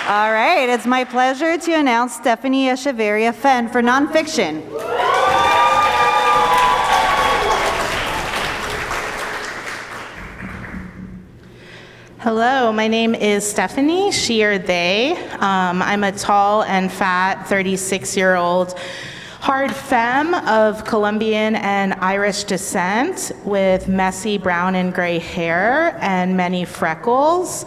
All right, it's my pleasure to announce Stefani Echeverría-Fenn for nonfiction. Hello, my name is Stefani, she or they. I'm a tall and fat 36-year-old hard femme of Colombian and Irish descent with messy brown and gray hair and many freckles,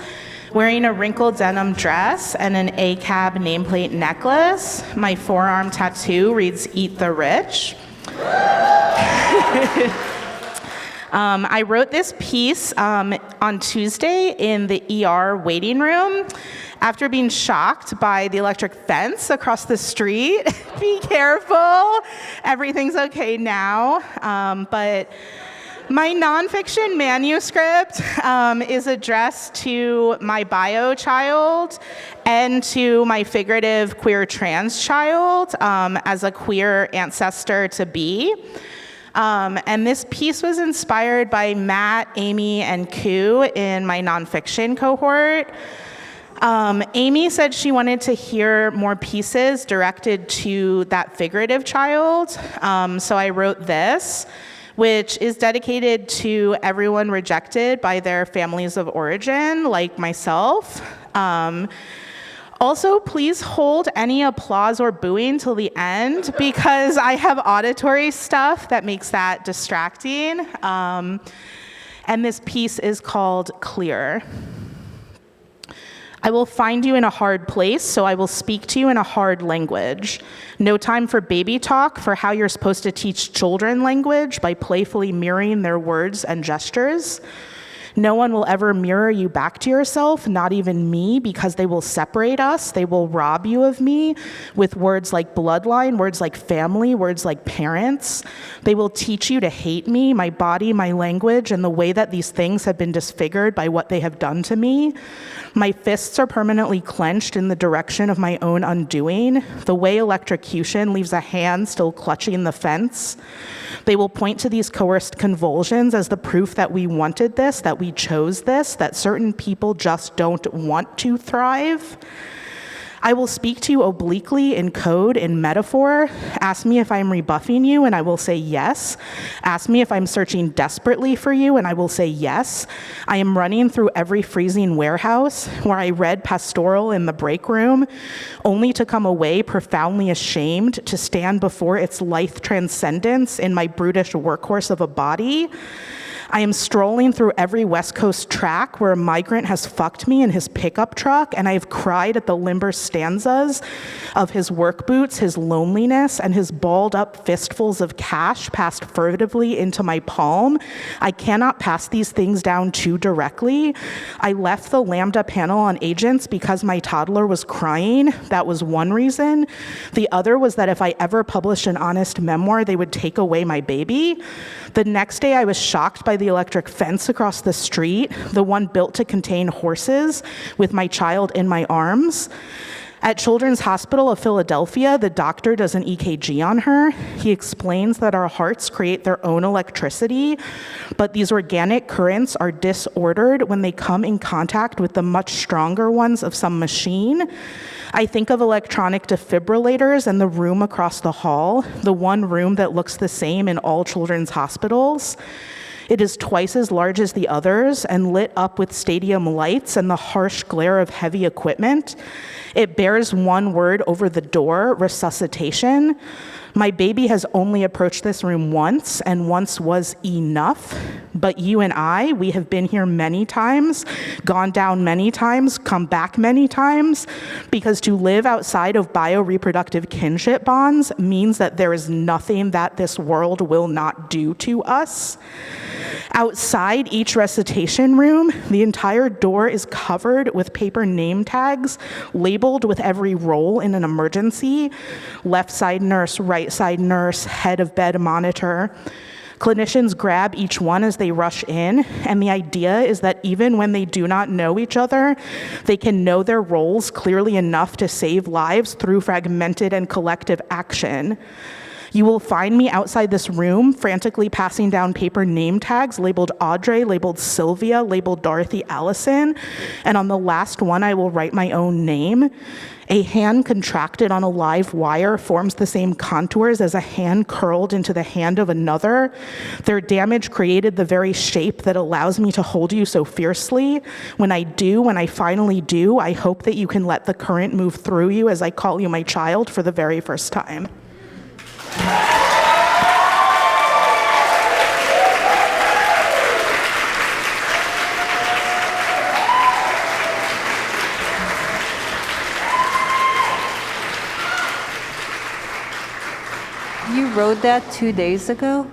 wearing a wrinkled denim dress and an ACAB nameplate necklace. My forearm tattoo reads, "Eat the Rich." I wrote this piece on Tuesday in the ER waiting room after being shocked by the electric fence across the street. Be careful, everything's okay now. But my nonfiction manuscript is addressed to my bio child and to my figurative queer trans child as a queer ancestor to be. And this piece was inspired by Matt, Amy, and Ku in my nonfiction cohort. Amy said she wanted to hear more pieces directed to that figurative child, so I wrote this, which is dedicated to everyone rejected by their families of origin, like myself. Also, please hold any applause or booing till the end because I have auditory stuff that makes that distracting. And this piece is called Clear. I will find you in a hard place, so I will speak to you in a hard language. No time for baby talk for how you're supposed to teach children language by playfully mirroring their words and gestures. No one will ever mirror you back to yourself, not even me, because they will separate us. They will rob you of me with words like bloodline, words like family, words like parents. They will teach you to hate me, my body, my language, and the way that these things have been disfigured by what they have done to me. My fists are permanently clenched in the direction of my own undoing, the way electrocution leaves a hand still clutching the fence. They will point to these coerced convulsions as the proof that we wanted this, that we chose this, that certain people just don't want to thrive. I will speak to you obliquely in code, in metaphor. Ask me if I'm rebuffing you, and I will say yes. Ask me if I'm searching desperately for you, and I will say yes. I am running through every freezing warehouse where I read pastoral in the break room, only to come away profoundly ashamed to stand before its lithe transcendence in my brutish workhorse of a body. I am strolling through every West Coast track where a migrant has fucked me in his pickup truck, and I have cried at the limber stanzas of his work boots, his loneliness, and his balled up fistfuls of cash passed furtively into my palm. I cannot pass these things down too directly. I left the Lambda panel on agents because my toddler was crying. That was one reason. The other was that if I ever published an honest memoir, they would take away my baby. The next day, I was shocked by the electric fence across the street, the one built to contain horses, with my child in my arms. At Children's Hospital of Philadelphia, the doctor does an EKG on her. He explains that our hearts create their own electricity, but these organic currents are disordered when they come in contact with the much stronger ones of some machine. I think of electronic defibrillators and the room across the hall, the one room that looks the same in all children's hospitals. It is twice as large as the others and lit up with stadium lights and the harsh glare of heavy equipment. It bears one word over the door, resuscitation. My baby has only approached this room once, and once was enough. But you and I, we have been here many times, gone down many times, come back many times, because to live outside of bioreproductive kinship bonds means that there is nothing that this world will not do to us. Outside each recitation room, the entire door is covered with paper name tags, labeled with every role in an emergency: left side nurse, right side nurse, head of bed monitor. Clinicians grab each one as they rush in, and the idea is that even when they do not know each other, they can know their roles clearly enough to save lives through fragmented and collective action. You will find me outside this room frantically passing down paper name tags labeled Audrey, labeled Sylvia, labeled Dorothy Allison, and on the last one I will write my own name. A hand contracted on a live wire forms the same contours as a hand curled into the hand of another. Their damage created the very shape that allows me to hold you so fiercely. When I finally do, I hope that you can let the current move through you as I call you my child for the very first time. You wrote that 2 days ago?